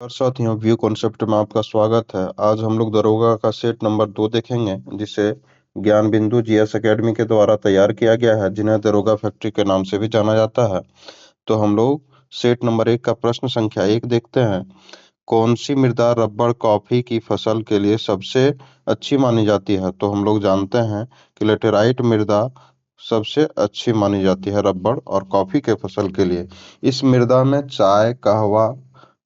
और साथियों, view concept में आपका स्वागत है। आज हम लोग दरोगा का सेट नंबर 2 देखेंगे, जिसे ज्ञान बिंदु जीएस एकेडमी के द्वारा तैयार किया गया है, जिन्हें दरोगा फैक्ट्री के नाम से भी जाना जाता है। तो हम लोग सेट नंबर 1 का प्रश्न संख्या 1 देखते हैं। कौन सी मृदा रबड़ कॉफी की फसल के लिए सबसे अच्छी मानी जाती है? तो हम लोग जानते हैं कि लेटेराइट मृदा सबसे अच्छी मानी जाती है रबड़ और कॉफी के फसल के लिए। इस मृदा में चाय, कहवा,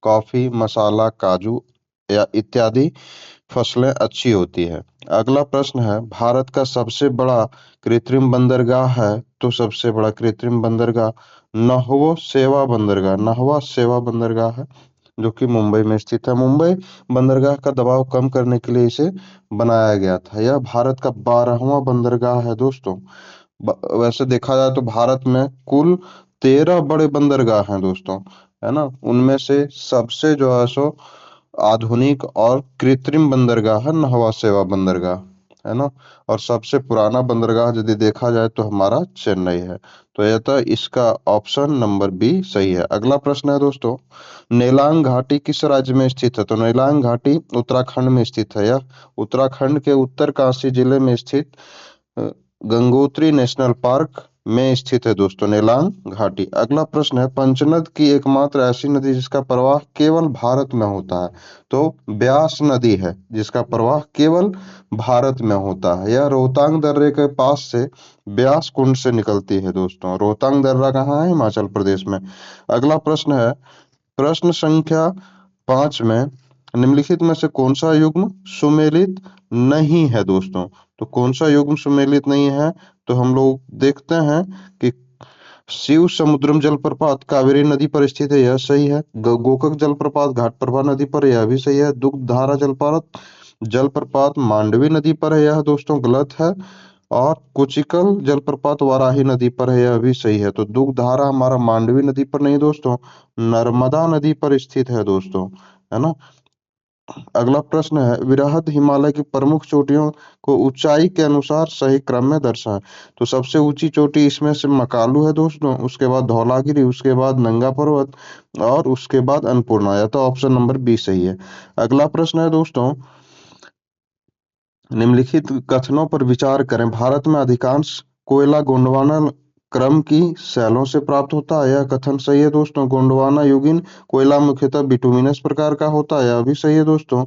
कॉफी, मसाला, काजू या इत्यादि फसलें अच्छी होती है। अगला प्रश्न है, भारत का सबसे बड़ा कृत्रिम बंदरगाह है? तो सबसे बड़ा कृत्रिम बंदरगाह नाहवा सेवा बंदरगाह है, जो कि मुंबई में स्थित है। मुंबई बंदरगाह का दबाव कम करने के लिए इसे बनाया गया था। यह भारत का 12वां बंदरगाह है दोस्तों। वैसे देखा जाए तो भारत में कुल 13 बड़े बंदरगाह हैं दोस्तों, है ना। उनमें से सबसे जो है सो आधुनिक और कृत्रिम बंदरगाह है नहवा सेवा बंदरगाह, है ना। और सबसे पुराना बंदरगाह यदि देखा जाए तो हमारा चेन्नई है। तो यह था इसका ऑप्शन नंबर बी सही है। अगला प्रश्न है दोस्तों, नेलांग घाटी किस राज्य में स्थित है? तो नेलांग घाटी उत्तराखंड में स्थित है। यह उत्तराखंड के उत्तरकाशी जिले में स्थित अ, गंगोत्री नेशनल पार्क में स्थित है दोस्तों नेलांग घाटी। अगला प्रश्न है, पंचनद की एकमात्र ऐसी नदी जिसका प्रवाह केवल भारत में होता है? तो ब्यास नदी है जिसका प्रवाह केवल भारत में होता है। यह रोहतांग दर्रे के पास से ब्यास कुंड से निकलती है दोस्तों। रोहतांग दर्रा कहाँ है? हिमाचल प्रदेश में। अगला प्रश्न है, प्रश्न संख्या 5 में निम्नलिखित में से कौन सा युग्म सुमेलित नहीं है दोस्तों? तो कौन सा युग्म सुमेलित नहीं है? तो हम लोग देखते हैं कि शिव समुद्रम जलप्रपात कावेरी नदी पर स्थित है, यह सही है। गोकक जलप्रपात घाटप्रभा नदी पर, यह भी सही है। दुग्ध धारा जलप्रपात जलप्रपात मांडवी नदी पर है, यह दोस्तों गलत है। और कुचिकल जलप्रपात वाराही नदी पर है, यह भी सही है। तो दुग्ध धारा हमारा मांडवी नदी पर नहीं दोस्तों, नर्मदा नदी पर स्थित है दोस्तों, है ना। अगला प्रश्न है, वृहद हिमालय की प्रमुख चोटियों को ऊंचाई के अनुसार सही क्रम में दर्शाएं। तो सबसे ऊंची चोटी इसमें से मकालू है दोस्तों, उसके बाद धौलागिरी, उसके बाद नंगा पर्वत और उसके बाद अन्नपूर्णा। या तो ऑप्शन नंबर बी सही है। अगला प्रश्न है दोस्तों, निम्नलिखित कथनों पर विचार करें। भारत में अधिकांश कोयला गोंडवाना क्रम की शैलों से प्राप्त होता है, यह कथन सही है दोस्तों। गोंडवाना युगीन कोयला मुख्यतः बिटुमिनस प्रकार का होता है, यह भी सही है दोस्तों।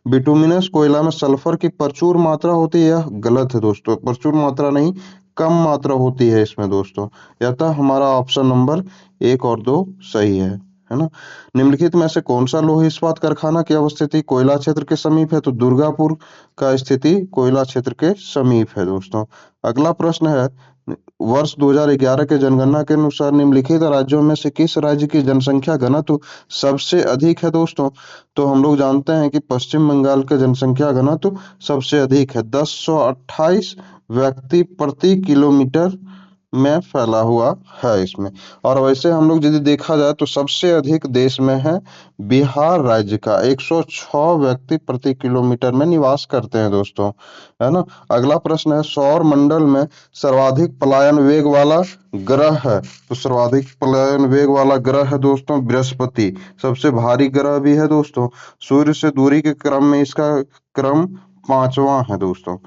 बिटुमिनस कोयला में सल्फर की प्रचुर मात्रा होती है, यह गलत है दोस्तों। प्रचुर मात्रा नहीं, कम मात्रा होती है इसमें दोस्तों। यह था हमारा ऑप्शन नंबर 1 और 2 सही है ना। निम्नलिखित में से कौन सा लौह इस्पात कारखाना की अवस्थिति कोयला क्षेत्र के समीप है? तो दुर्गापुर का स्थिति कोयला क्षेत्र के समीप है दोस्तों। अगला प्रश्न है, वर्ष 2011 के जनगणना के अनुसार निम्नलिखित राज्यों में से किस राज्य की जनसंख्या घनत्व सबसे अधिक है दोस्तों? तो हम लोग जानते हैं कि पश्चिम बंगाल का जनसंख्या घनत्व सबसे अधिक है, 1028 व्यक्ति प्रति किलोमीटर में फैला हुआ है इसमें। और वैसे हम लोग यदि देखा जाए तो सबसे अधिक देश में है बिहार राज्य का, 106 व्यक्ति प्रति किलोमीटर में निवास करते हैं दोस्तों, है ना। अगला प्रश्न है, सौर मंडल में सर्वाधिक पलायन वेग वाला ग्रह है? तो सर्वाधिक पलायन वेग वाला ग्रह है दोस्तों बृहस्पति। सबसे भारी ग्रह भी है दोस्तों। सूर्य से दूरी के क्रम में इसका क्रम 5वां है दोस्तों।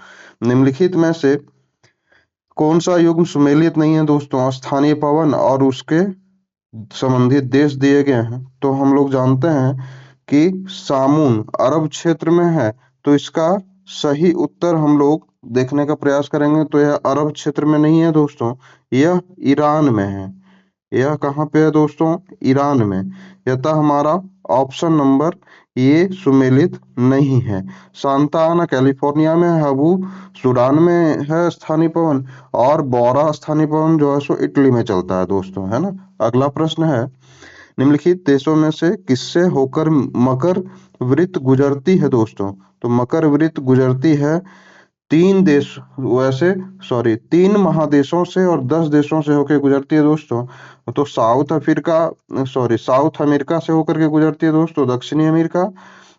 निम्नलिखित में से कौन सा युग्म सुमेलित नहीं है दोस्तों? स्थानीय पवन और उसके संबंधित देश दिए गए हैं। तो हम लोग जानते हैं कि सामून अरब क्षेत्र में है, तो इसका सही उत्तर हम लोग देखने का प्रयास करेंगे। तो यह अरब क्षेत्र में नहीं है दोस्तों, यह ईरान में है। यह कहाँ पे है दोस्तों? ईरान में। यह था हमारा ऑप्शन नंबर ये सुमेलित नहीं है। सांता आना कैलिफोर्निया में है, हबू सूडान में है स्थानीय पवन, और बौरा स्थानीय पवन जो है सो इटली में चलता है दोस्तों, है ना। अगला प्रश्न है, निम्नलिखित देशों में से किससे होकर मकर वृत्त गुजरती है दोस्तों? तो मकर वृत्त गुजरती है तीन देश वैसे सॉरी 3 महादेशों से और 10 देशों से होकर गुजरती है दोस्तों। तो साउथ अमेरिका से होकर के गुजरती है दोस्तों, दक्षिणी अमेरिका,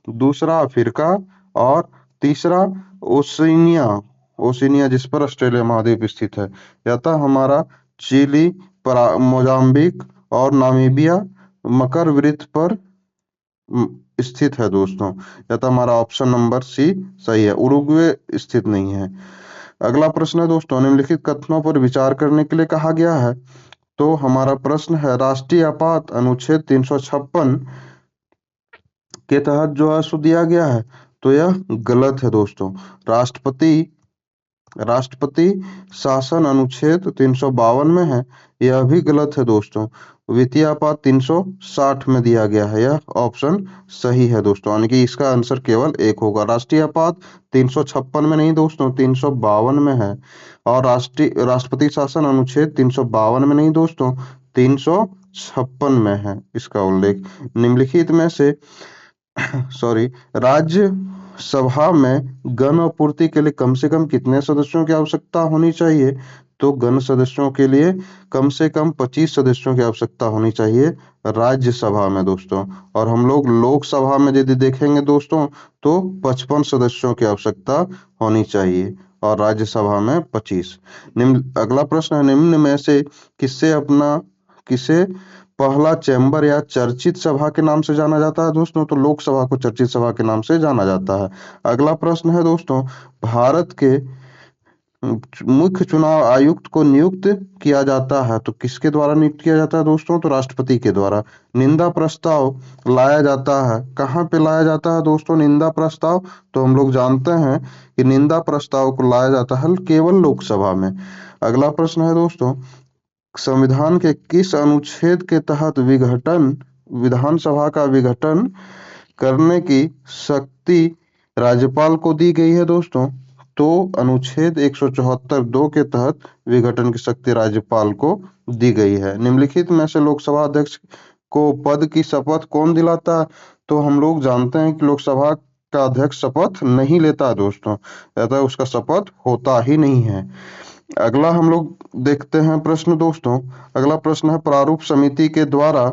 दूसरा अफ्रीका, और तीसरा ओशिनिया। ओशिनिया जिस पर ऑस्ट्रेलिया महाद्वीप स्थित है। यह था हमारा चिली, मोजाम्बिक और नामीबिया मकर वृत्त पर स्थित है दोस्तों। या तो हमारा ऑप्शन नंबर सी सही है, उरुग्वे स्थित नहीं है। अगला प्रश्न है दोस्तों, निम्नलिखित कथनों पर विचार करने के लिए कहा गया है। तो हमारा प्रश्न है, राष्ट्रीय आपात अनुच्छेद 356 के तहत जो है सो दिया गया है, तो यह गलत है दोस्तों। राष्ट्रपति राष्ट्रपति शासन अनुच्छेद 352 में है, यह भी गलत है दोस्तों। वित्तीय आपात 360 में दिया गया है, यह ऑप्शन सही है दोस्तों, यानी कि इसका आंसर केवल एक होगा। राष्ट्रीय आपात 356 में नहीं दोस्तों, 352 में है। और राष्ट्रपति शासन अनुच्छेद 352 में नहीं दोस्तों, 356 में है इसका उल्लेख। निम्नलिखित में से सॉरी, राज्य सभा में गण आपूर्ति के लिए कम से कम कितने सदस्यों की आवश्यकता होनी चाहिए? तो गण सदस्यों के लिए कम से कम 25 सदस्यों की आवश्यकता होनी चाहिए राज्यसभा में दोस्तों। और हम लोग लोकसभा में यदि देखेंगे दोस्तों, तो 55 सदस्यों की आवश्यकता होनी चाहिए और राज्यसभा में 25। अगला प्रश्न है, निम्न में से किसे पहला चैम्बर या चर्चित सभा के नाम से जाना जाता है दोस्तों? तो लोकसभा को चर्चित सभा के नाम से जाना जाता है। अगला प्रश्न है दोस्तों, भारत के मुख्य चुनाव आयुक्त को नियुक्त किया जाता है, तो किसके द्वारा नियुक्त किया जाता है दोस्तों? तो राष्ट्रपति के द्वारा। निंदा प्रस्ताव लाया जाता है, कहाँ पे लाया जाता है दोस्तों निंदा प्रस्ताव? तो हम लोग जानते हैं कि निंदा प्रस्ताव को लाया जाता है केवल लोकसभा में। अगला प्रश्न है दोस्तों, संविधान के किस अनुच्छेद के तहत विधानसभा का विघटन करने की शक्ति राज्यपाल को दी गई है दोस्तों? तो अनुच्छेद 174(2) के तहत विघटन की शक्ति राज्यपाल को दी गई है। निम्नलिखित में से लोकसभा अध्यक्ष को पद की शपथ कौन दिलाता है? तो हम लोग जानते हैं कि लोकसभा का अध्यक्ष शपथ नहीं लेता दोस्तों, अतः उसका शपथ होता ही नहीं है। अगला हम लोग देखते हैं प्रश्न दोस्तों। अगला प्रश्न है, प्रारूप समिति के द्वारा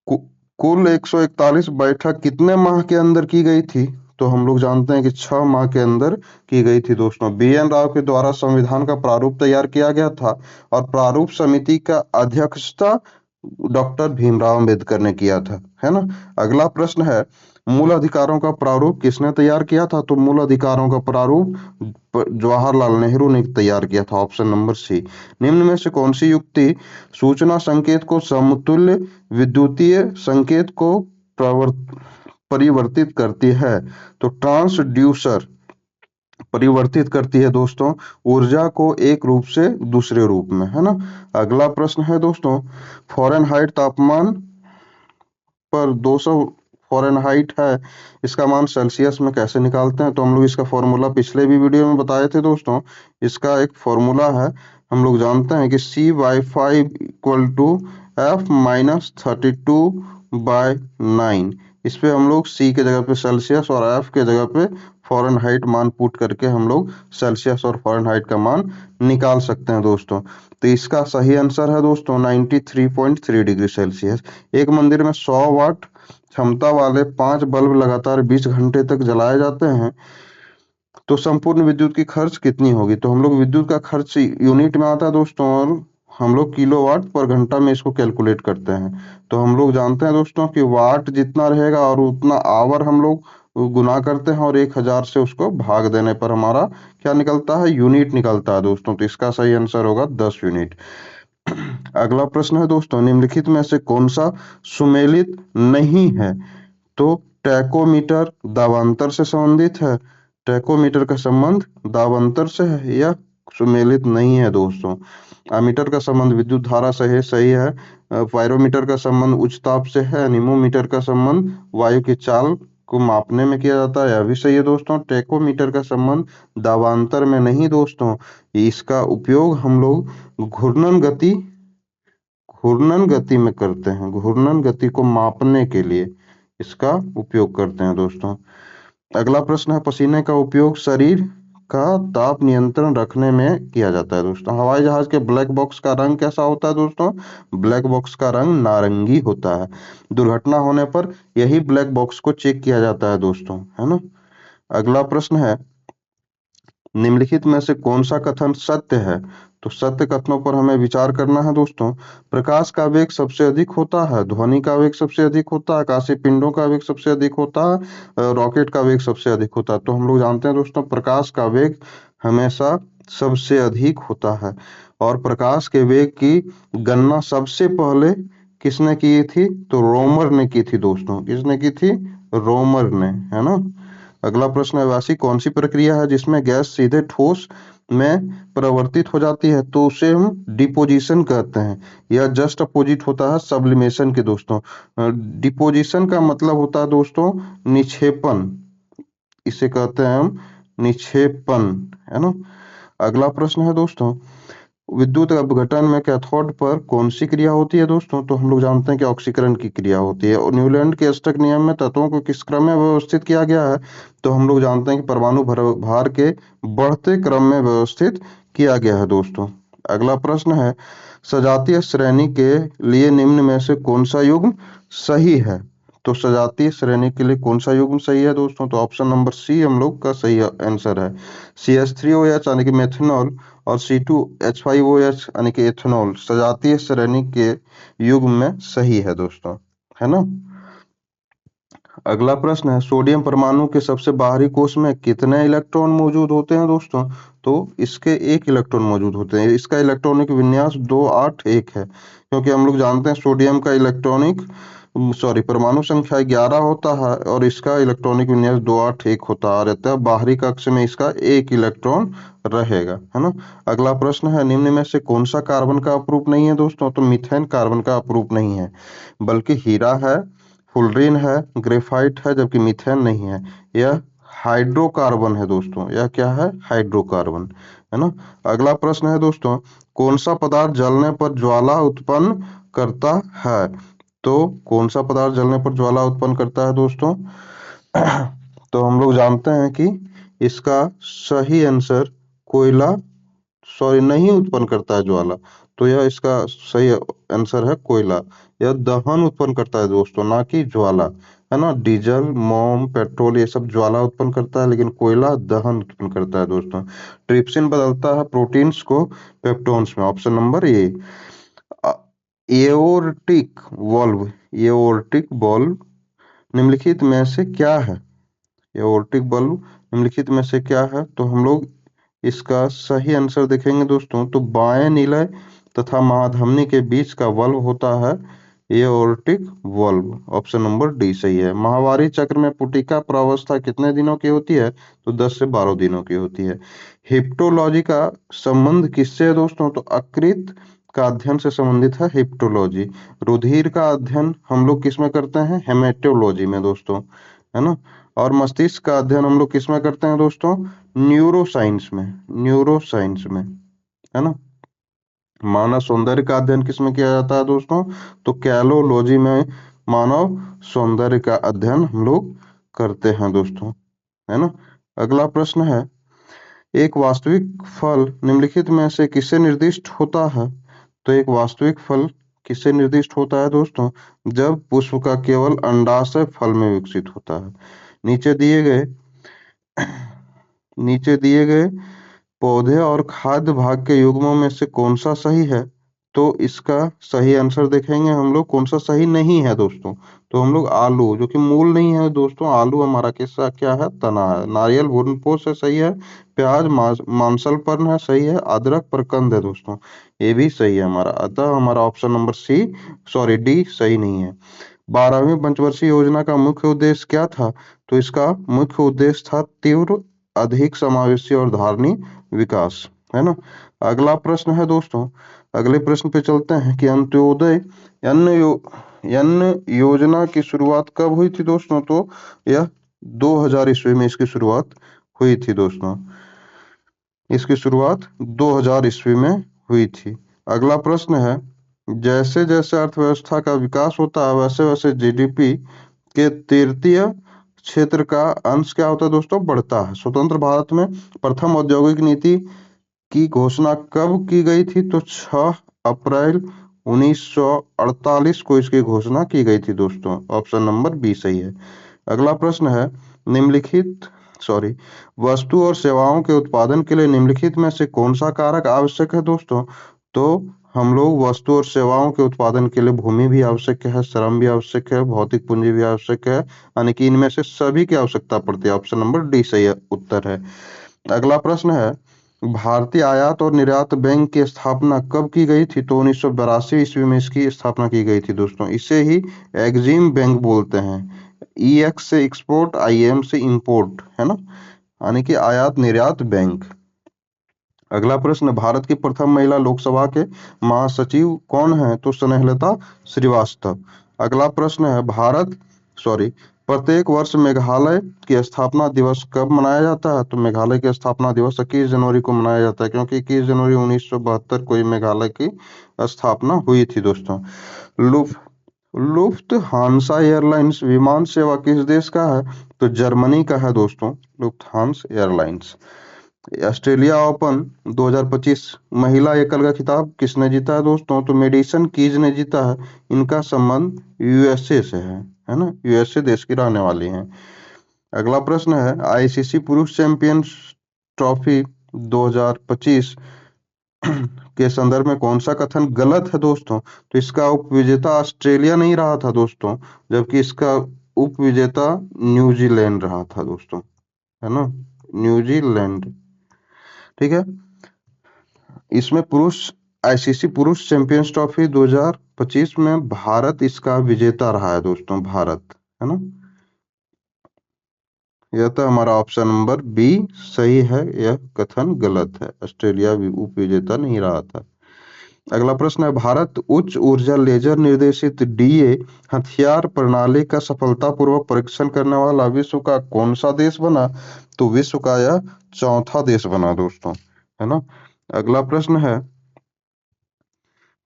कुल 141 बैठक कितने माह के अंदर की गई थी? तो हम लोग जानते हैं कि 6 माह के अंदर की गई थी दोस्तों। BN राव के द्वारा संविधान का प्रारूप तैयार किया गया था और प्रारूप समिति का अध्यक्षता डॉक्टर भीमराव अंबेडकर ने किया था, है ना। अगला प्रश्न है, मूल अधिकारों का प्रारूप किसने तैयार किया था? तो मूल अधिकारों का प्रारूप जवाहरलाल नेहरू ने तैयार किया था, ऑप्शन नंबर सी। निम्न में से कौन सी युक्ति सूचना संकेत को समतुल्य विद्युतीय संकेत को परिवर्तित करती है? तो ट्रांसड्यूसर परिवर्तित करती है दोस्तों ऊर्जा को एक रूप से दूसरे रूप में, है ना। अगला प्रश्न है दोस्तों, फ़ारेनहाइट तापमान पर 200 फ़ारेनहाइट है, इसका मान सेल्सियस में कैसे निकालते हैं? तो हम लोग इसका फॉर्मूला पिछले भी वीडियो में बताए थे दोस्तों। इसका एक फॉर्मूला है, हम लोग जानते हैं कि C/5 = F-32/9। इस पे हम लोग C के जगह पे सेल्सियस और F के जगह पे फ़ारेनहाइट मान पुट करके हम लोग सेल्सियस और फ़ारेनहाइट का मान निकाल सकते हैं दोस्तों। तो इसका सही आंसर है दोस्तों 93.3 डिग्री सेल्सियस। एक मंदिर में 100 वाट क्षमता वाले 5 बल्ब लगातार 20 घंटे तक जलाए जाते हैं, तो संपूर्ण विद्युत की खर्च कितनी होगी? तो हम लोग विद्युत का खर्च यूनिट में आता है दोस्तों, और हम लोग किलोवाट पर घंटा में इसको कैलकुलेट करते हैं। तो हम लोग जानते हैं दोस्तों कि वाट जितना रहेगा और उतना आवर हम लोग गुना करते हैं और 1000 से उसको भाग देने पर हमारा क्या निकलता है? यूनिट निकलता है दोस्तों। तो इसका सही आंसर होगा 10 यूनिट। अगला प्रश्न है दोस्तों, निम्नलिखित में से कौन सा सुमेलित नहीं है? तो टैकोमीटर दाबांतर से संबंधित है, टैकोमीटर का संबंध दाबांतर से है, या सुमेलित नहीं है दोस्तों। अमीटर का संबंध विद्युत धारा से है, सही है। पायरोमीटर का संबंध उच्च ताप से है। एनीमोमीटर का संबंध वायु की चाल को मापने में किया जाता है, यह भी सही है दोस्तों। टैकोमीटर का संबंध दाबांतर में नहीं दोस्तों, इसका उपयोग हम लोग घूर्णन गति में करते हैं, घूर्णन गति को मापने के लिए इसका उपयोग करते हैं दोस्तों। अगला प्रश्न है, पसीने का उपयोग शरीर का ताप नियंत्रण रखने में किया जाता है दोस्तों। हवाई जहाज के ब्लैक बॉक्स का रंग कैसा होता है दोस्तों? ब्लैक बॉक्स का रंग नारंगी होता है। दुर्घटना होने पर यही ब्लैक बॉक्स को चेक किया जाता है दोस्तों, है ना। अगला प्रश्न है, निम्नलिखित में से कौन सा कथन सत्य है? तो सत्य कथनों पर हमें विचार करना है दोस्तों। प्रकाश का वेग सबसे अधिक होता है, ध्वनि का वेग सबसे अधिक होता है, आकाशीय पिंडों का वेग सबसे अधिक होता है, रॉकेट का वेग सबसे अधिक होता है। तो हम लोग जानते हैं दोस्तों प्रकाश का वेग हमेशा सबसे अधिक होता है। और प्रकाश के वेग की गणना सबसे पहले किसने की थी? तो रोमर ने की थी दोस्तों। किसने की थी? रोमर ने, है ना। अगला प्रश्न है, वैसी कौन सी प्रक्रिया है जिसमें गैस सीधे ठोस में परिवर्तित हो जाती है? तो उसे हम डिपोजिशन कहते हैं। यह जस्ट अपोजिट होता है सब्लिमेशन के दोस्तों। डिपोजिशन का मतलब होता है दोस्तों निक्षेपण, इसे कहते हैं हम निक्षेपण, है ना। अगला प्रश्न है दोस्तों, विद्युत अपघटन में कैथोड पर कौन सी क्रिया होती है दोस्तों? तो हम लोग जानते हैं कि ऑक्सीकरण की क्रिया होती है। और न्यूलैंड के अष्टक नियम में तत्वों को किस क्रम में व्यवस्थित किया गया है? तो हम लोग जानते हैं कि परमाणु भार के बढ़ते क्रम में व्यवस्थित किया गया है दोस्तों। अगला प्रश्न है, सजातीय श्रेणी के लिए निम्न में से कौन सा युग्म सही है? तो सजातीय श्रेणी के लिए कौन सा युग्म सही है दोस्तों? तो ऑप्शन नंबर सी हम लोग का सही आंसर है। CH3OH यानी कि मेथनॉल और C2H5OH यानी कि एथेनॉल सजातीय श्रेणी के युग्म में सही है दोस्तों, है ना। अगला प्रश्न है, सोडियम परमाणु के सबसे बाहरी कोश में कितने इलेक्ट्रॉन मौजूद होते हैं दोस्तों? तो इसके 1 इलेक्ट्रॉन मौजूद होते हैं। इसका इलेक्ट्रॉनिक विन्यास 281 है, क्योंकि हम लोग जानते हैं सोडियम का परमाणु संख्या 11 होता है और इसका इलेक्ट्रॉनिक विन्यास 281 होता रहता है। बाहरी कक्ष में इसका 1 इलेक्ट्रॉन रहेगा, है ना। अगला प्रश्न है, निम्न में से कौन सा कार्बन का अपरूप नहीं है दोस्तों? तो मीथेन कार्बन का अपरूप नहीं है, बल्कि हीरा है, फुलरीन है, ग्रेफाइट है, जबकि मीथेन नहीं है। यह हाइड्रोकार्बन है दोस्तों। यह क्या है? हाइड्रोकार्बन, है ना। अगला प्रश्न है दोस्तों, कौन सा पदार्थ जलने पर ज्वाला उत्पन्न करता है? तो कौन सा पदार्थ जलने पर ज्वाला उत्पन्न करता है दोस्तों? तो हम लोग जानते हैं कि इसका सही आंसर कोयला नहीं उत्पन्न करता है ज्वाला। तो यह इसका सही आंसर है कोयला। यह दहन उत्पन्न करता है दोस्तों, ना कि ज्वाला, है ना। डीजल, मोम, पेट्रोल ये सब ज्वाला उत्पन्न करता है, लेकिन कोयला दहन उत्पन्न करता है दोस्तों। ट्रिप्सिन बदलता है प्रोटीन्स को पेप्टोन्स में। Option number A. Aortic valve, aortic valve निम्नलिखित में से क्या है? एओर्टिक बल्ब निम्नलिखित में से क्या है? तो हम लोग इसका सही आंसर देखेंगे दोस्तों, तो बाएं नीलय तथा महाधमनी के बीच का वल्व होता है aortic valve. Option number D सही है। माहवारी चक्र में पुटिका प्रावस्था कितने दिनों की होती है? तो 10 से 12 दिनों की होती है। हिप्टोलॉजी का संबंध किससे है दोस्तों? तो अकृत का अध्ययन से संबंधित है हिप्टोलॉजी। रुधिर का अध्ययन हम लोग किस में करते हैं? हेमेटोलॉजी में दोस्तों, है ना। और मस्तिष्क का अध्ययन हम लोग किस में करते हैं दोस्तों? न्यूरोसाइंस में, न्यूरोसाइंस में, है ना। मानव सौंदर्य का अध्ययन किस में किया जाता है दोस्तों? तो कैलोलॉजी में मानव सौंदर्य का अध्ययन हम लोग करते हैं दोस्तों, है ना। अगला प्रश्न है, एक वास्तविक फल निम्नलिखित में से किससे निर्दिष्ट होता है? तो एक वास्तविक फल किससे निर्दिष्ट होता है दोस्तों? जब पुष्प का केवल अंडाशय फल में विकसित होता है। नीचे दिए गए पौधे और खाद्य भाग के युग्मों में से कौन सा सही है? तो इसका सही आंसर देखेंगे हम लोग कौन सा सही नहीं है दोस्तों। तो हम लोग आलू, जो कि मूल नहीं है दोस्तों, आलू हमारा किस्सा क्या है? तना है। नारियल भ्रूणपोष है, सही है। प्याज मांसल पर्ण है, सही है। अदरक प्रकंद है दोस्तों, ये भी सही है हमारा। अतः हमारा ऑप्शन नंबर डी सही नहीं है। 12वीं पंचवर्षीय योजना का मुख्य उद्देश्य क्या था? तो इसका मुख्य उद्देश्य था तीव्र, अधिक समावेशी और धारणीय विकास, है ना। अगला प्रश्न है दोस्तों, अगले प्रश्न पे चलते हैं कि अंत्योदय अन्न योजना की शुरुआत कब हुई थी दोस्तों? तो यह 2000 ईस्वी में इसकी शुरुआत हुई थी दोस्तों। इसकी शुरुआत 2000 ईस्वी में हुई थी। अगला प्रश्न है, जैसे जैसे अर्थव्यवस्था का विकास होता है वैसे वैसे जीडीपी के तृतीय क्षेत्र का अंश क्या होता है दोस्तों? बढ़ता है। स्वतंत्र भारत में प्रथम औद्योगिक नीति की घोषणा कब की गई थी? तो 6 अप्रैल 1948 को इसकी घोषणा की गई थी दोस्तों। ऑप्शन नंबर बी सही है। अगला प्रश्न है, निम्नलिखित सॉरी वस्तु और सेवाओं के उत्पादन के लिए निम्नलिखित में से कौन सा कारक आवश्यक है दोस्तों? तो हम लोग वस्तु और सेवाओं के उत्पादन के लिए भूमि भी आवश्यक है, श्रम भी आवश्यक है, भौतिक पूंजी भी आवश्यक है, यानी कि इनमें से सभी की आवश्यकता पड़ती है। ऑप्शन नंबर डी सही उत्तर है। अगला प्रश्न है, भारतीय आयात और निर्यात बैंक की स्थापना कब की गई थी? तो 1982 ईस्वी में इसकी स्थापना की गई थी दोस्तों। इसे ही एग्जिम बैंक बोलते हैं। EX से एक्सपोर्ट, IM से इंपोर्ट, है ना, यानी कि आयात निर्यात बैंक। अगला प्रश्न, भारत की प्रथम महिला लोकसभा के महासचिव कौन है? तो स्नेहलता श्रीवास्तव। अगला प्रश्न है, प्रत्येक वर्ष मेघालय की स्थापना दिवस कब मनाया जाता है? तो मेघालय की स्थापना दिवस 21 जनवरी को मनाया जाता है, क्योंकि 21 जनवरी 1972 को ही मेघालय की स्थापना हुई थी दोस्तों। लुफ्थहान्सा एयरलाइंस विमान सेवा किस देश का है? तो जर्मनी का है दोस्तों, लुफ्थहान्सा एयरलाइंस। ऑस्ट्रेलिया ओपन 2025 महिला एकल का खिताब किसने जीता है दोस्तों? तो मेडिसन कीज ने जीता है। इनका संबंध USA से है ना, USA देश की रहने वाली हैं। अगला प्रश्न है, ICC पुरुष चैंपियंस ट्रॉफी 2025 के संदर्भ में कौन सा कथन गलत है दोस्तों? तो इसका उपविजेता ऑस्ट्रेलिया नहीं रहा था दोस्तों, जबकि इसका उपविजेता न्यूजीलैंड रहा था दोस्तों, है ना, न्यूजीलैंड। ठीक है, इसमें ICC पुरुष चैंपियंस ट्रॉफी 2025 में भारत इसका विजेता रहा है दोस्तों, भारत, है ना। यह तो हमारा ऑप्शन नंबर बी सही है, यह कथन गलत है, ऑस्ट्रेलिया भी उप विजेता नहीं रहा था। अगला प्रश्न है, भारत उच्च ऊर्जा लेजर निर्देशित DA हथियार प्रणाली का सफलतापूर्वक परीक्षण करने वाला विश्व का कौन सा देश बना? तो विश्व का यह चौथा देश बना दोस्तों, है ना। अगला प्रश्न है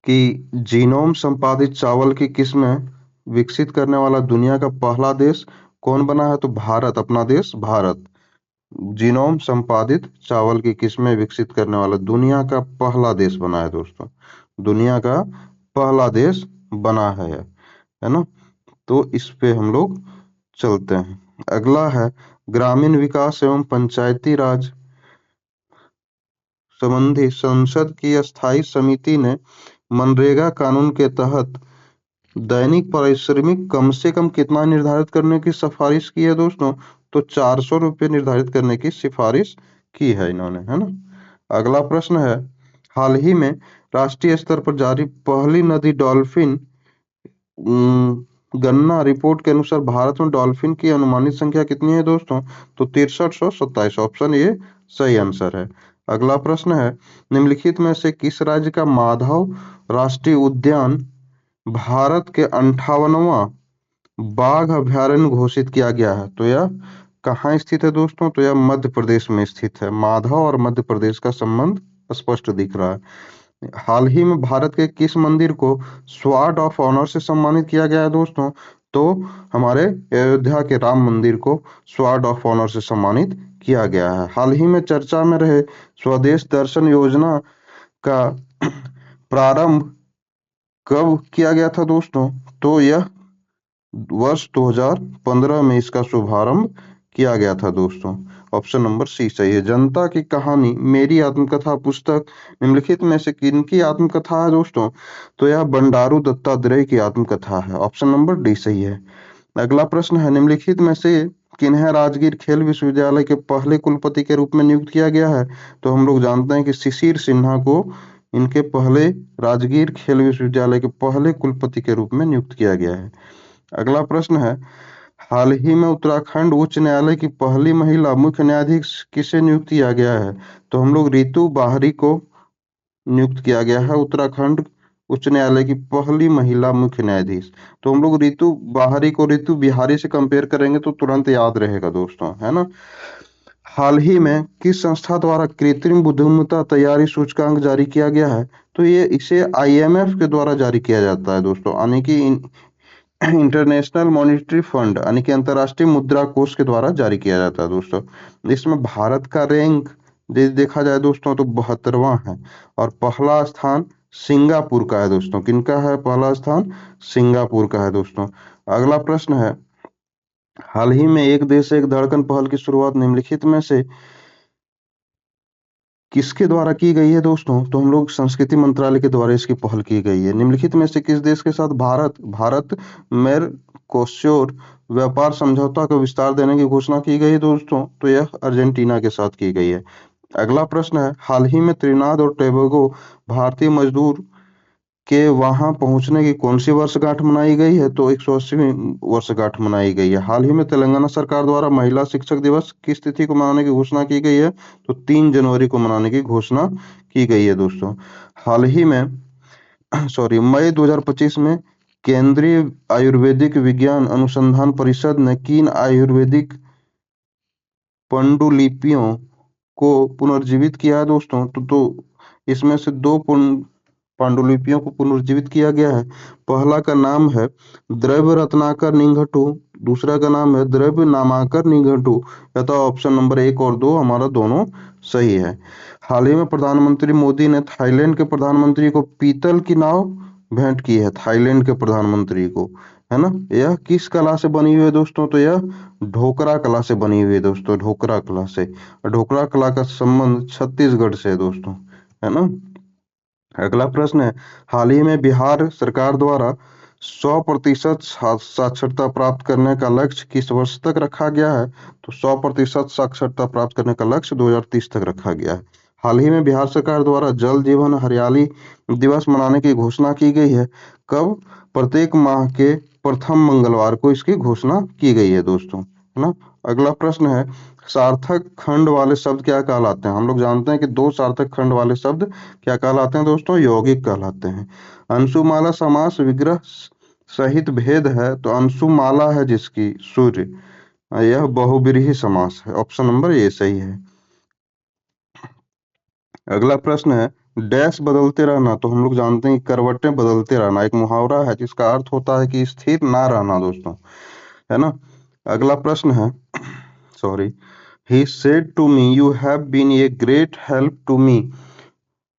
कि जीनोम संपादित चावल की किस्में विकसित करने वाला दुनिया का पहला देश कौन बना है? तो भारत, अपना देश भारत जीनोम संपादित चावल की किस्में विकसित करने वाला दुनिया का पहला देश बना है दोस्तों, दुनिया का पहला देश बना है ना। तो इस पे हम लोग चलते हैं। अगला है, ग्रामीण विकास एवं पंचायती राज संबंधी संसद की स्थायी समिति ने मनरेगा कानून के तहत दैनिक पारिश्रमिक कम से कम कितना निर्धारित करने की सिफारिश की है दोस्तों? तो 400 रुपये निर्धारित करने की सिफारिश की है इन्होंने, है ना। अगला प्रश्न है, हाल ही में राष्ट्रीय स्तर पर जारी पहली नदी डॉल्फिन गणना रिपोर्ट के अनुसार भारत में डॉल्फिन की अनुमानित संख्या कितनी है दोस्तों? तो 6327, ऑप्शन ये सही आंसर है। अगला प्रश्न है, निम्नलिखित में से किस राज्य का माधव राष्ट्रीय उद्यान भारत के 58वां बाघ अभयारण्य घोषित किया गया है? तो यह कहाँ स्थित है दोस्तों? तो यह मध्य प्रदेश में स्थित है। माधव और मध्य प्रदेश का संबंध स्पष्ट दिख रहा है। हाल ही में भारत के किस मंदिर को स्वॉर्ड ऑफ ऑनर से सम्मानित किया गया है दोस्तों? तो हमारे अयोध्या के राम मंदिर को स्वॉर्ड ऑफ ऑनर से सम्मानित किया गया है। हाल ही में चर्चा में रहे स्वदेश दर्शन योजना का प्रारंभ कब किया गया था दोस्तों? तो यह वर्ष 2015 में इसका शुभारंभ किया गया था दोस्तों। ऑप्शन नंबर सी सही है। जनता की कहानी मेरी आत्मकथा पुस्तक निम्नलिखित में से किनकी आत्मकथा है दोस्तों? तो यह बंडारू दत्तात्रेय की आत्मकथा है। ऑप्शन नंबर डी सही है। अगला प्रश्न है, निम्नलिखित में से किन्हें राजगीर खेल विश्वविद्यालय के पहले कुलपति के रूप में नियुक्त किया गया है? तो हम लोग जानते हैं कि शिशिर सिन्हा को इनके पहले राजगीर खेल विश्वविद्यालय के पहले कुलपति के रूप में नियुक्त किया गया है। अगला प्रश्न है, हाल ही में उत्तराखंड उच्च न्यायालय की पहली महिला मुख्य न्यायाधीश किसे नियुक्त किया गया है? तो हम लोग रितु बाहरी को नियुक्त किया गया है उत्तराखंड उच्च न्यायालय की पहली महिला मुख्य न्यायाधीश। तो हम लोग रितु बाहरी को रितु बिहारी से कंपेयर करेंगे तो तुरंत याद रहेगा दोस्तों, है ना। हाल ही में किस संस्था द्वारा कृत्रिम बुद्धिमत्ता तैयारी सूचकांक जारी किया गया है? तो ये इसे IMF के द्वारा जारी किया जाता है दोस्तों, यानी कि इंटरनेशनल मॉनिटरी फंड यानी कि अंतरराष्ट्रीय मुद्रा कोष के द्वारा जारी किया जाता है दोस्तों। इसमें भारत का रैंक देखा जाए दोस्तों तो 72वां है और पहला स्थान सिंगापुर का है दोस्तों। किनका है पहला स्थान? सिंगापुर का है दोस्तों। अगला प्रश्न है, हाल ही में एक देश एक धड़कन पहल की शुरुआत निम्नलिखित में से किसके द्वारा की गई है दोस्तों? तो हम लोग संस्कृति मंत्रालय के द्वारा इसकी पहल की गई है। निम्नलिखित में से किस देश के साथ भारत मेरकोस्योर व्यापार समझौता को विस्तार देने की घोषणा की गई है दोस्तों? तो यह अर्जेंटीना के साथ की गई है। अगला प्रश्न है, हाल ही में त्रिनाद और टोबैगो भारतीय मजदूर के वहां पहुंचने की कौन सी वर्षगांठ मनाई गई है? तो 180वीं वर्षगांठ मनाई गई है। हाल ही में तेलंगाना सरकार द्वारा महिला शिक्षक दिवस किस तिथि को मनाने की घोषणा की गई है? तो 3 जनवरी को मनाने की घोषणा की गई है दोस्तों। हाल ही में मई 2025 में केंद्रीय आयुर्वेदिक विज्ञान अनुसंधान परिषद ने किन आयुर्वेदिक पांडुलिपियों को पुनर्जीवित किया है दोस्तों? तो इसमें से दो पांडुलिपियों को पुनर्जीवित किया गया है। पहला का नाम है द्रव्य रत्नाकर निघंटु, दूसरा का नाम है द्रव्य नामाकर निघंटु। या तो ऑप्शन नंबर 1 और 2 हमारा दोनों सही है। हाल ही में प्रधानमंत्री मोदी ने थाईलैंड के प्रधानमंत्री को पीतल की नाव भेंट की है, थाईलैंड के प्रधानमंत्री को, है ना। यह किस कला से बनी हुई है दोस्तों? तो यह ढोकरा कला से बनी हुई है दोस्तों, ढोकरा कला से। ढोकरा कला का संबंध छत्तीसगढ़ से है दोस्तों, है ना। अगला प्रश्न है, हाल ही में बिहार सरकार द्वारा 100% साक्षरता प्राप्त करने का लक्ष्य किस वर्ष तक रखा गया है? तो 100% साक्षरता प्राप्त करने का लक्ष्य 2030 तक रखा गया है। हाल ही में बिहार सरकार द्वारा जल जीवन हरियाली दिवस मनाने की घोषणा की गई है। कब? प्रत्येक माह के प्रथम मंगलवार को इसकी घोषणा की गई है दोस्तों, है ना। अगला प्रश्न है, सार्थक खंड वाले शब्द क्या कहलाते हैं? हम लोग जानते हैं कि 2 सार्थक खंड वाले शब्द क्या कहलाते हैं दोस्तों? यौगिक कहलाते हैं। अंशुमाला समास विग्रह सहित भेद है, तो अंशुमाला है जिसकी सूर्य, यह बहुब्रीहि समास है। ऑप्शन नंबर ए सही है। अगला प्रश्न है, डैश बदलते रहना। तो हम लोग जानते हैं कि करवटें बदलते रहना एक मुहावरा है जिसका अर्थ होता है कि स्थिर ना रहना दोस्तों, है ना। अगला प्रश्न है, sorry, he said to me you have been a great help to me.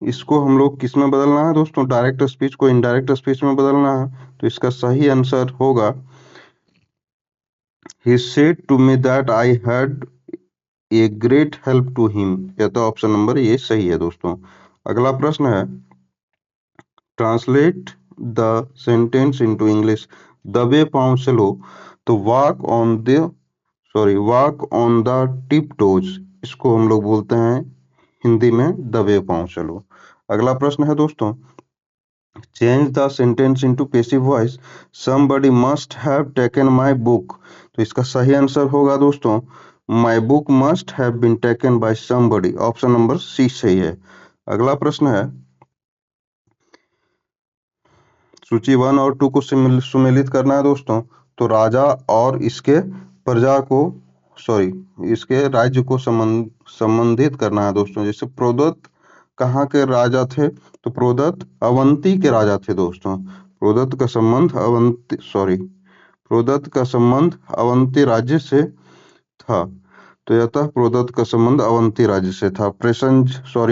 इसको हम लोग किस में बदलना है दोस्तों? डायरेक्ट स्पीच को इनडायरेक्ट स्पीच में बदलना है। तो इसका सही आंसर होगा, he said to me that I had a great help to him। या तो ऑप्शन नंबर ये सही है दोस्तों। अगला प्रश्न है, translate the sentence into English. दबे पांव चलो, तो walk on the tip toes, इसको हम लोग बोलते हैं हिंदी में दबे पांव चलो। अगला प्रश्न है दोस्तों, change the sentence into passive voice. Somebody must have taken my book. तो इसका सही आंसर होगा दोस्तों, my book must have been taken by somebody. Option number C सही है। अगला प्रश्न है, सूची 1 और 2 को सुमेलित करना है दोस्तों। तो राजा और इसके प्रजा को, इसके राज्य को संबंधित करना है दोस्तों। जैसे प्रोदत्त कहाँ के राजा थे? तो प्रोदत्त अवंती के राजा थे दोस्तों। प्रोदत्त का संबंध अवंती राज्य से था। तो यह था, प्रोदत्त का संबंध अवंती राज्य से था।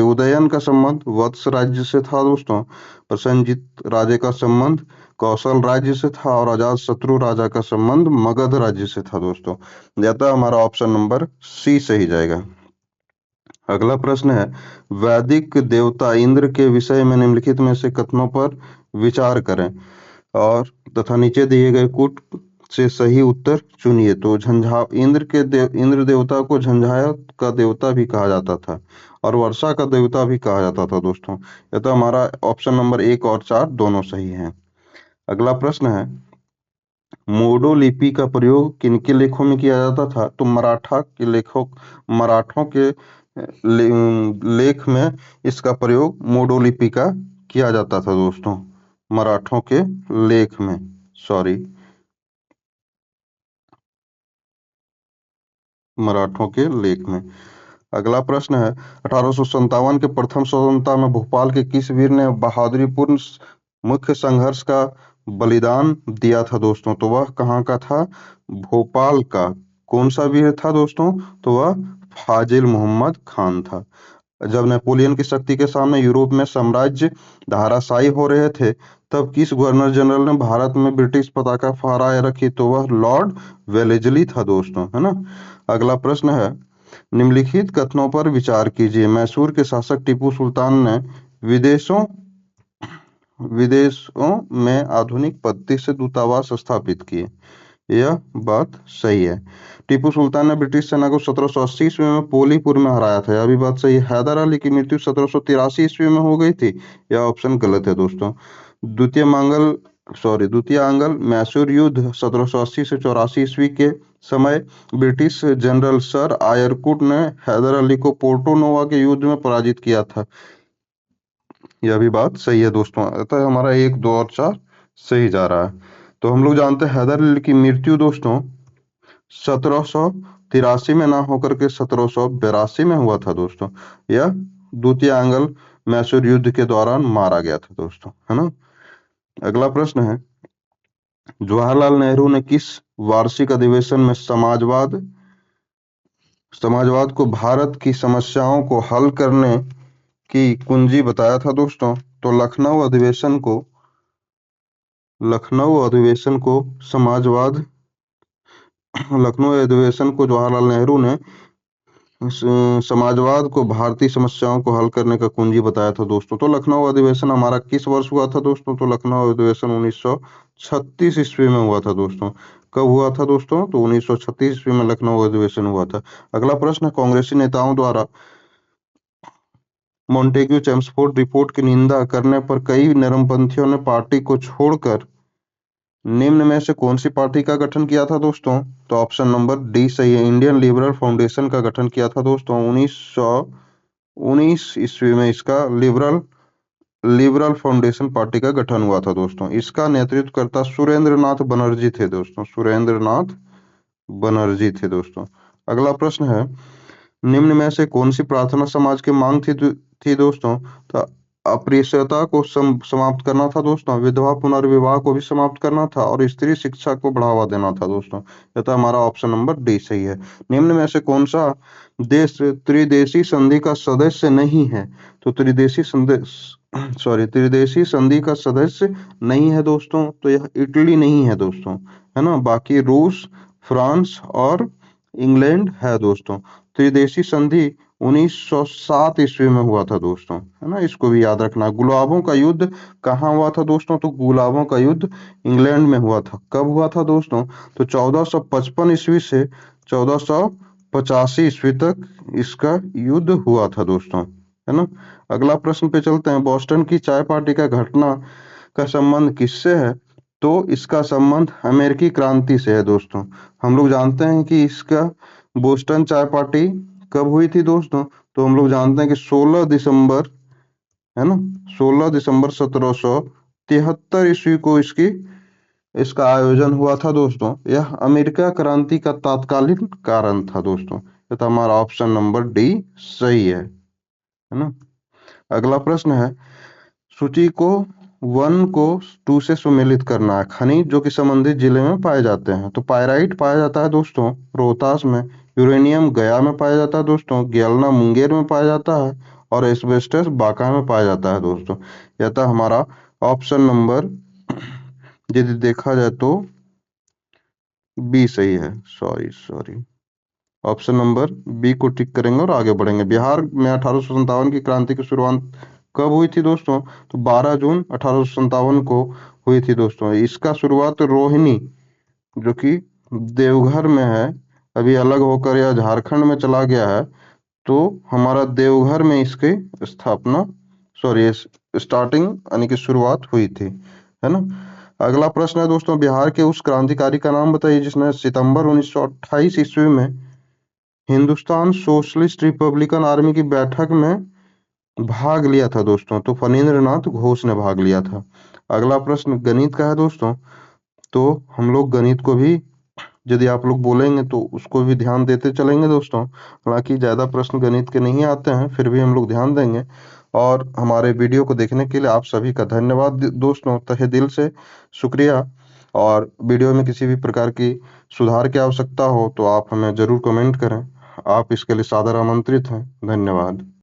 उदयन का संबंध वत्स राज्य से था दोस्तों। प्रसन्नजीत राजे का संबंध कौशल राज्य से था और अजात शत्रु राजा का संबंध मगध राज्य से था दोस्तों। यह था हमारा ऑप्शन नंबर सी सही जाएगा। अगला प्रश्न है, वैदिक देवता इंद्र के विषय में निम्नलिखित में से कथनों पर विचार करें और तथा नीचे दिए गए कूट से सही उत्तर चुनिए। तो इंद्र देवता को झंझावात का देवता भी कहा जाता था और वर्षा का देवता भी कहा जाता था दोस्तों। यह तो हमारा ऑप्शन नंबर 1 और 4 दोनों सही हैं। अगला प्रश्न है, मोडो लिपि का प्रयोग किनके लेखों में किया जाता था? तो मराठों के लेख में इसका प्रयोग मोडो लिपि का किया जाता था दोस्तों। मराठों के लेख में, मराठों के लेख में। अगला प्रश्न है, 1857 के प्रथम स्वतंत्रता में भोपाल के किस वीर ने बहादुरीपूर्ण मुख्य संघर्ष का बलिदान दिया था दोस्तों? तो वह कहाँ का था? भोपाल का। कौन सा वीर था दोस्तों? तो वह फाजिल मोहम्मद खान था। जब नेपोलियन की शक्ति के सामने यूरोप में साम्राज्य धाराशायी हो रहे थे, तब किस गवर्नर जनरल ने भारत में ब्रिटिश पताका फहराए रखी? तो वह लॉर्ड वेलेजली था दोस्तों, है ना। अगला प्रश्न है, निम्नलिखित कथनों पर विचार कीजिए। मैसूर के शासक टीपू सुल्तान ने विदेशों विदेशों में आधुनिक पद्धति से दूतावास स्थापित किए। यह बात सही है। टीपू सुल्तान ने ब्रिटिश सेना को 1780 ईस्वी में पोलीपुर में हराया था। यह भी बात सही है। हैदर अली की मृत्यु 1783 ईस्वी में हो गई थी। यह ऑप्शन गलत है दोस्तों। द्वितीय आंग्ल मैसूर युद्ध 1780 से 84 ईस्वी के समय ब्रिटिश जनरल सर आयरकुट ने हैदर अली को पोर्टो नोवा के युद्ध में पराजित किया था। यह भी बात सही है दोस्तों। अतः हमारा 1, 2 और 4 सही जा रहा है। तो हम लोग जानते हैं हैदर अली की मृत्यु दोस्तों 1783 में ना होकर के 1782 में हुआ था दोस्तों। यह द्वितीय आंग्ल मैसूर युद्ध के दौरान मारा गया था दोस्तों, है ना। अगला प्रश्न है, जवाहरलाल नेहरू ने किस वार्षिक अधिवेशन में समाजवाद को भारत की समस्याओं को हल करने की कुंजी बताया था दोस्तों? तो लखनऊ अधिवेशन को जवाहरलाल नेहरू ने समाजवाद को भारतीय समस्याओं को हल करने का कुंजी बताया था दोस्तों। तो लखनऊ अधिवेशन हमारा किस वर्ष हुआ था दोस्तों? तो लखनऊ अधिवेशन 1936 ईस्वी में हुआ था दोस्तों। कब हुआ था दोस्तों? तो 1936 ईस्वी में लखनऊ अधिवेशन हुआ था। अगला प्रश्न, कांग्रेसी नेताओं द्वारा मोंटेग्यू चेम्सफोर्ड रिपोर्ट की निंदा करने पर कई नरमपंथियों ने पार्टी को छोड़कर निम्न में से कौन सी पार्टी का गठन किया था दोस्तों? तो ऑप्शन नंबर डी सही है। इंडियन लिबरल फाउंडेशन का गठन किया था दोस्तों 1919 ईस्वी में। इसका लिबरल फाउंडेशन पार्टी का गठन हुआ था दोस्तों। इसका नेतृत्व करता सुरेंद्रनाथ बनर्जी थे दोस्तों। सुरेंद्रनाथ बनर्जी थे दोस्तों। अगला प्रश्न है, निम्न में से कौन सी प्रार्थना समाज की मांग थी दोस्तों? तो अस्पृश्यता को समाप्त करना था दोस्तों, विधवा पुनर्विवाह को भी समाप्त करना था और स्त्री शिक्षा को बढ़ावा देना था दोस्तों। यह तो हमारा ऑप्शन नंबर डी सही है। निम्न में से कौन सा देश त्रिदेशी संधि का सदस्य नहीं है? तो त्रिदेशी संधि का सदस्य नहीं है दोस्तों, तो यह इटली नहीं है दोस्तों, है ना। बाकी रूस, फ्रांस और इंग्लैंड है दोस्तों। त्रिदेशी संधि 1907 ईस्वी में हुआ था दोस्तों, है ना। इसको भी याद रखना। गुलाबों का युद्ध कहाँ हुआ था दोस्तों? तो गुलाबों का युद्ध इंग्लैंड में हुआ था। कब हुआ था दोस्तों? तो 1455 ईस्वी से 1485 ईस्वी तक इसका युद्ध हुआ था दोस्तों, है ना। अगला प्रश्न पे चलते हैं। बोस्टन की चाय पार्टी का घटना का संबंध किससे है? तो इसका संबंध अमेरिकी क्रांति से है दोस्तों। हम लोग जानते हैं कि इसका बोस्टन चाय पार्टी कब हुई थी दोस्तों? तो हम लोग जानते हैं कि 16 दिसंबर, है ना, 16 दिसंबर 1773 ईस्वी को इसका आयोजन हुआ था दोस्तों। यह अमेरिका क्रांति का तात्कालिक कारण था दोस्तों। तो हमारा ऑप्शन नंबर डी सही है ना। अगला प्रश्न है, सूची को 1 को 2 से सुमेलित करना है। खनिज जो कि संबंधित जिले में पाए जाते हैं। तो पायराइट पाया जाता है दोस्तों रोहतास में, यूरेनियम गया में पाया जाता है दोस्तों, गैल्ना मुंगेर में पाया जाता है और एस्बेस्टस बांका में पाया जाता है दोस्तों। यह था हमारा ऑप्शन नंबर, यदि देखा जाए तो बी सही है। सॉरी, ऑप्शन नंबर बी को टिक करेंगे और आगे बढ़ेंगे। बिहार में 1857 की क्रांति की शुरुआत कब हुई थी दोस्तों? तो 12 जून 1857 को हुई थी दोस्तों। इसका शुरुआत रोहिणी जो कि देवघर में है, अभी अलग होकर यह झारखंड में चला गया है, तो हमारा देवघर में इसकी स्टार्टिंग यानी कि शुरुआत हुई थी, है ना। अगला प्रश्न है दोस्तों, बिहार के उस क्रांतिकारी का नाम बताइए जिसने सितंबर 1928 ईस्वी में हिंदुस्तान सोशलिस्ट रिपब्लिकन आर्मी की बैठक में भाग लिया था दोस्तों। तो फणींद्रनाथ घोष ने भाग लिया था। अगला प्रश्न गणित का है दोस्तों। तो हम लोग गणित को भी यदि आप लोग बोलेंगे तो उसको भी ध्यान देते चलेंगे दोस्तों। हालांकि ज्यादा प्रश्न गणित के नहीं आते हैं, फिर भी हम लोग ध्यान देंगे। और हमारे वीडियो को देखने के लिए आप सभी का धन्यवाद दोस्तों, तहे दिल से शुक्रिया। और वीडियो में किसी भी प्रकार की सुधार की आवश्यकता हो तो आप हमें जरूर कमेंट करें। आप इसके लिए सादर आमंत्रित हैं। धन्यवाद।